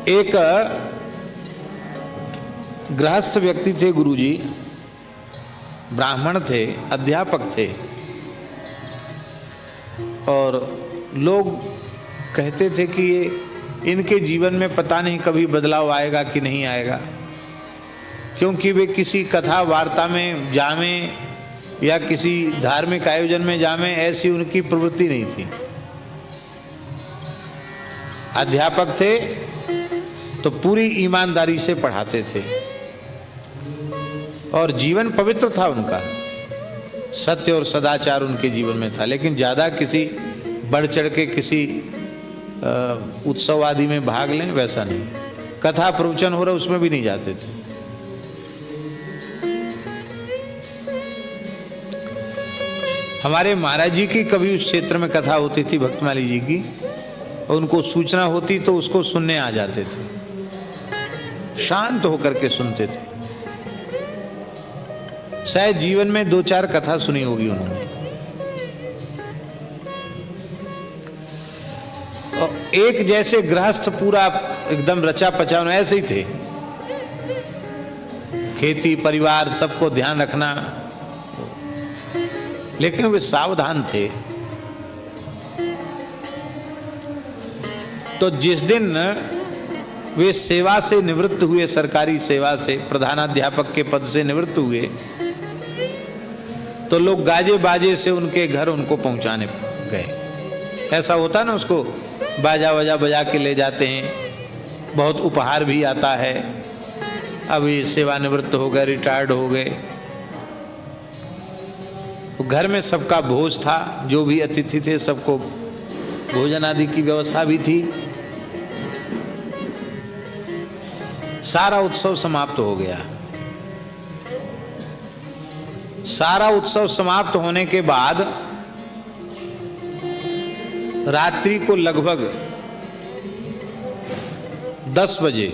एक गृहस्थ व्यक्ति थे, गुरुजी ब्राह्मण थे, अध्यापक थे, और लोग कहते थे कि ये इनके जीवन में पता नहीं कभी बदलाव आएगा कि नहीं आएगा, क्योंकि वे किसी कथा वार्ता में जामे या किसी धार्मिक आयोजन में जामे, ऐसी उनकी प्रवृत्ति नहीं थी। अध्यापक थे तो पूरी ईमानदारी से पढ़ाते थे और जीवन पवित्र था उनका, सत्य और सदाचार उनके जीवन में था। लेकिन ज्यादा किसी बढ़ चढ़ के किसी उत्सव आदि में भाग लें वैसा नहीं, कथा प्रवचन हो रहा उसमें भी नहीं जाते थे। हमारे महाराज जी की कभी उस क्षेत्र में कथा होती थी, भक्तमाली जी की, और उनको सूचना होती तो उसको सुनने आ जाते थे, शांत होकर के सुनते थे। शायद जीवन में 2-4 कथा सुनी होगी उन्होंने। और एक जैसे गृहस्थ पूरा एकदम रचा पचा ऐसे ही थे, खेती परिवार सबको ध्यान रखना, लेकिन वे सावधान थे। तो जिस दिन वे सेवा से निवृत्त हुए, सरकारी सेवा से, प्रधानाध्यापक के पद से निवृत्त हुए, तो लोग गाजे बाजे से उनके घर उनको पहुंचाने गए। ऐसा होता ना, उसको बाजा वजा बजा के ले जाते हैं, बहुत उपहार भी आता है। अभी सेवानिवृत्त हो गए, रिटायर्ड हो गए, घर में सबका भोज था, जो भी अतिथि थे सबको भोजन आदि की व्यवस्था भी थी। सारा उत्सव समाप्त हो गया। सारा उत्सव समाप्त होने के बाद रात्रि को लगभग 10 बजे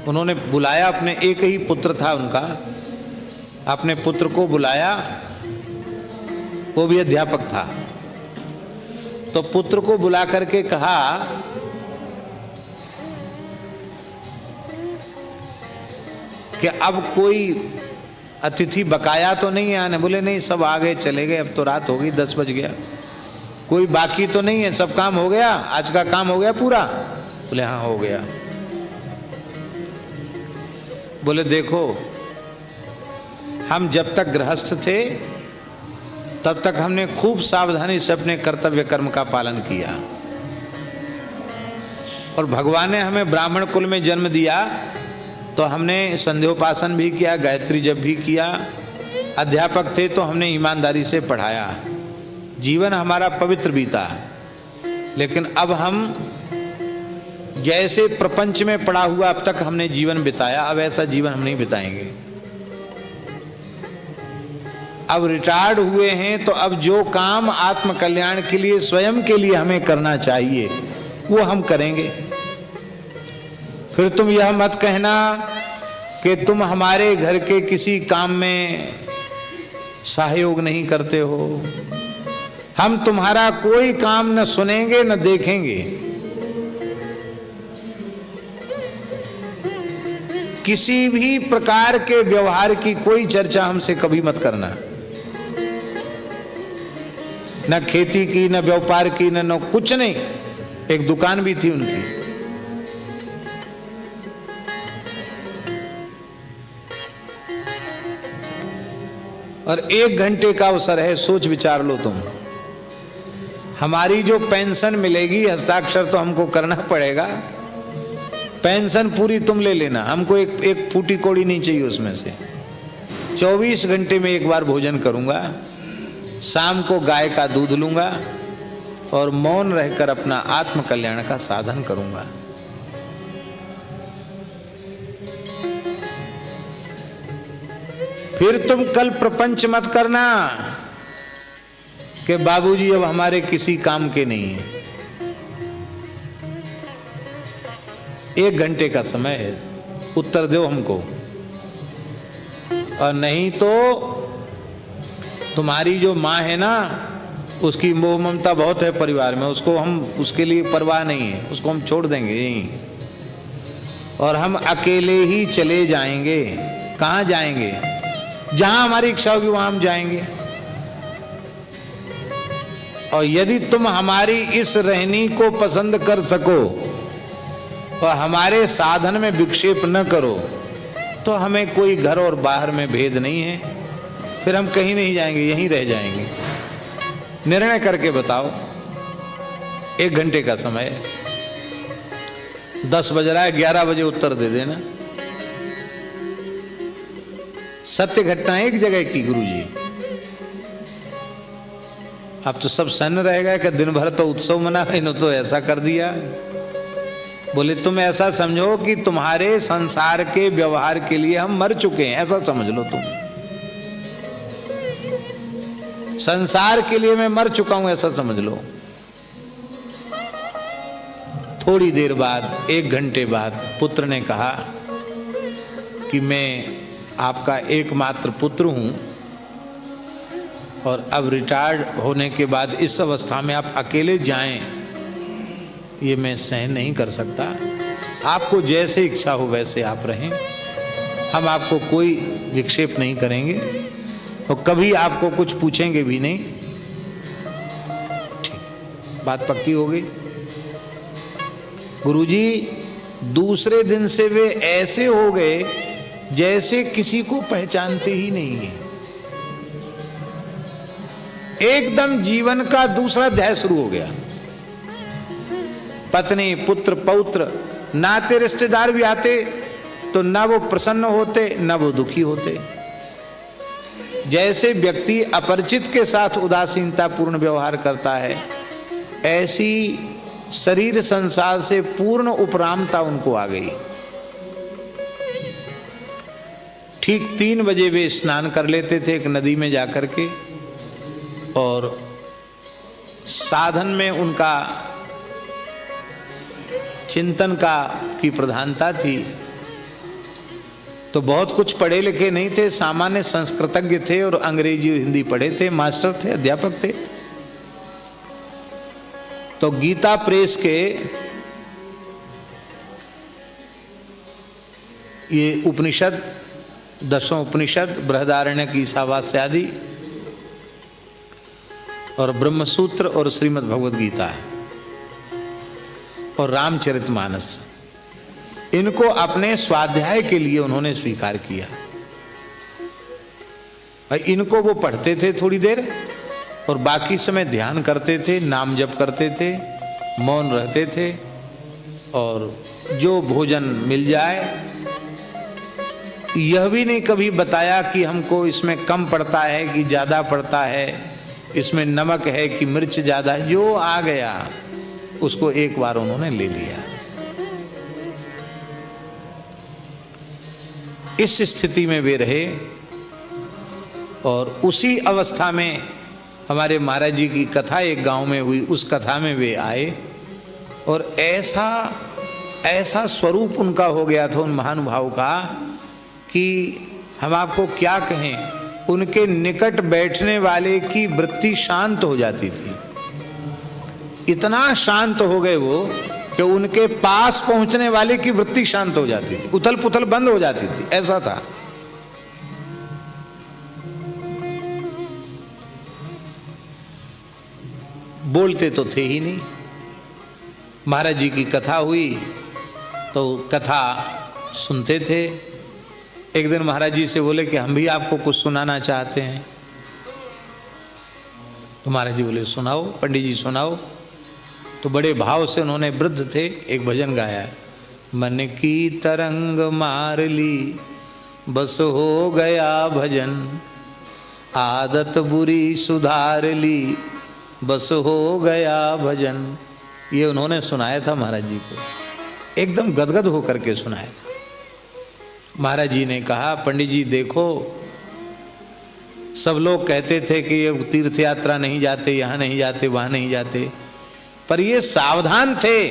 उन्होंने बुलाया, अपने एक ही पुत्र था उनका, अपने पुत्र को बुलाया, वो भी अध्यापक था। तो पुत्र को बुला करके कहा कि अब कोई अतिथि बकाया तो नहीं है आने? बोले नहीं, सब आ गए चले गए, अब तो रात हो गई, 10 बज गया, कोई बाकी तो नहीं है, सब काम हो गया, आज का काम हो गया पूरा? बोले हाँ हो गया। बोले देखो, हम जब तक गृहस्थ थे तब तक हमने खूब सावधानी से अपने कर्तव्य कर्म का पालन किया, और भगवान ने हमें ब्राह्मण कुल में जन्म दिया तो हमने संध्योपासन भी किया, गायत्री जप भी किया, अध्यापक थे तो हमने ईमानदारी से पढ़ाया, जीवन हमारा पवित्र बीता। लेकिन अब हम जैसे प्रपंच में पड़ा हुआ अब तक हमने जीवन बिताया, अब ऐसा जीवन हम नहीं बिताएंगे। अब रिटायर्ड हुए हैं तो अब जो काम आत्म कल्याण के लिए, स्वयं के लिए हमें करना चाहिए वो हम करेंगे। फिर तुम यह मत कहना कि तुम हमारे घर के किसी काम में सहयोग नहीं करते हो, हम तुम्हारा कोई काम न सुनेंगे न देखेंगे। किसी भी प्रकार के व्यवहार की कोई चर्चा हमसे कभी मत करना, न खेती की, न व्यापार की, न कुछ नहीं। एक दुकान भी थी उनकी। और 1 घंटे का अवसर है, सोच विचार लो तुम। हमारी जो पेंशन मिलेगी, हस्ताक्षर तो हमको करना पड़ेगा, पेंशन पूरी तुम ले लेना, हमको एक फूटी कौड़ी नहीं चाहिए उसमें से। 24 घंटे में एक बार भोजन करूंगा, शाम को गाय का दूध लूंगा और मौन रहकर अपना आत्म कल्याण का साधन करूंगा। फिर तुम कल प्रपंच मत करना कि बाबूजी अब हमारे किसी काम के नहीं है। 1 घंटे का समय है, उत्तर दो हमको, और नहीं तो तुम्हारी जो माँ है ना, उसकी मोह ममता बहुत है परिवार में, उसको हम, उसके लिए परवाह नहीं है, उसको हम छोड़ देंगे यहीं और हम अकेले ही चले जाएंगे। कहाँ जाएंगे? जहां हमारी इच्छा होगी वहां हम जाएंगे। और यदि तुम हमारी इस रहनी को पसंद कर सको और हमारे साधन में विक्षेप न करो तो हमें कोई घर और बाहर में भेद नहीं है, फिर हम कहीं नहीं जाएंगे, यहीं रह जाएंगे। निर्णय करके बताओ। 1 घंटे का समय है, 10 बज रहा है, 11 बजे उत्तर दे देना। सत्य घटना एक जगह की गुरुजी। अब तो सब सन्न रहेगा कि दिन भर तो उत्सव मना, इन्होंने तो ऐसा कर दिया। बोले तुम ऐसा समझो कि तुम्हारे संसार के व्यवहार के लिए हम मर चुके हैं, ऐसा समझ लो तुम। संसार के लिए मैं मर चुका हूं, ऐसा समझ लो। थोड़ी देर बाद, 1 घंटे बाद पुत्र ने कहा कि मैं आपका एकमात्र पुत्र हूं और अब रिटायर्ड होने के बाद इस अवस्था में आप अकेले जाएं, ये मैं सहन नहीं कर सकता। आपको जैसे इच्छा हो वैसे आप रहें, हम आपको कोई विक्षेप नहीं करेंगे और कभी आपको कुछ पूछेंगे भी नहीं। ठीक, बात पक्की हो गई। गुरुजी दूसरे दिन से वे ऐसे हो गए जैसे किसी को पहचानते ही नहीं है। एकदम जीवन का दूसरा अध्याय शुरू हो गया। पत्नी, पुत्र, पौत्र, नाते रिश्तेदार भी आते तो न वो प्रसन्न होते न वो दुखी होते। जैसे व्यक्ति अपरिचित के साथ उदासीनता पूर्ण व्यवहार करता है, ऐसी शरीर संसार से पूर्ण उपरामता उनको आ गई। ठीक 3 बजे वे स्नान कर लेते थे एक नदी में जाकर के, और साधन में उनका चिंतन की प्रधानता थी। तो बहुत कुछ पढ़े लिखे नहीं थे, सामान्य संस्कृतज्ञ थे और अंग्रेजी हिंदी पढ़े थे, मास्टर थे, अध्यापक थे। तो गीता प्रेस के ये उपनिषद, 10 उपनिषद, बृहदारण्यक, ईशावास्य आदि और ब्रह्मसूत्र और श्रीमद् भगवद गीता है और रामचरितमानस, इनको अपने स्वाध्याय के लिए उन्होंने स्वीकार किया। इनको वो पढ़ते थे थोड़ी देर और बाकी समय ध्यान करते थे, नाम जप करते थे, मौन रहते थे और जो भोजन मिल जाए, यह भी नहीं कभी बताया कि हमको इसमें कम पड़ता है कि ज्यादा पड़ता है, इसमें नमक है कि मिर्च ज्यादा है। जो आ गया उसको एक बार उन्होंने ले लिया। इस स्थिति में वे रहे और उसी अवस्था में हमारे महाराज जी की कथा एक गांव में हुई। उस कथा में वे आए और ऐसा स्वरूप उनका हो गया था उन महानुभाव का कि हम आपको क्या कहें। उनके निकट बैठने वाले की वृत्ति शांत हो जाती थी। इतना शांत हो गए वो कि उनके पास पहुंचने वाले की वृत्ति शांत हो जाती थी, उथल पुथल बंद हो जाती थी, ऐसा था। बोलते तो थे ही नहीं। महाराज जी की कथा हुई तो कथा सुनते थे। एक दिन महाराज जी से बोले कि हम भी आपको कुछ सुनाना चाहते हैं। तो महाराज जी बोले सुनाओ पंडित जी सुनाओ। तो बड़े भाव से उन्होंने, वृद्ध थे, एक भजन गाया, मन की तरंग मार ली बस हो गया भजन, आदत बुरी सुधार ली बस हो गया भजन। ये उन्होंने सुनाया था महाराज जी को, एकदम गदगद होकर के सुनाया था। महाराज जी ने कहा, पंडित जी देखो, सब लोग कहते थे कि ये तीर्थ यात्रा नहीं जाते, यहाँ नहीं जाते, वहाँ नहीं जाते, पर ये सावधान थे,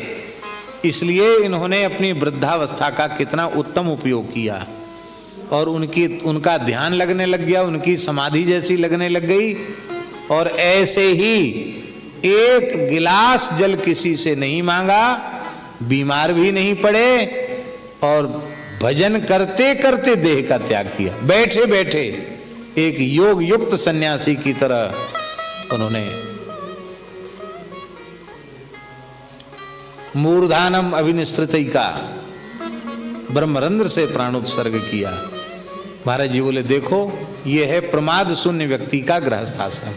इसलिए इन्होंने अपनी वृद्धावस्था का कितना उत्तम उपयोग किया और उनका ध्यान लगने लग गया, उनकी समाधि जैसी लगने लग गई और ऐसे ही एक गिलास जल किसी से नहीं मांगा, बीमार भी नहीं पड़े और भजन करते करते देह का त्याग किया। बैठे बैठे एक योग युक्त सन्यासी की तरह उन्होंने मूर्धानम अभिनिश्रितिका ब्रह्मरंध्र से प्राणोत्सर्ग किया। महाराज जी बोले देखो ये है प्रमाद शून्य व्यक्ति का गृहस्थाश्रम।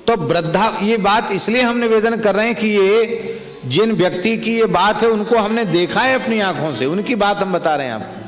तो वृद्धा, ये बात इसलिए हम निवेदन कर रहे हैं कि ये जिन व्यक्ति की ये बात है उनको हमने देखा है अपनी आंखों से, उनकी बात हम बता रहे हैं आपको।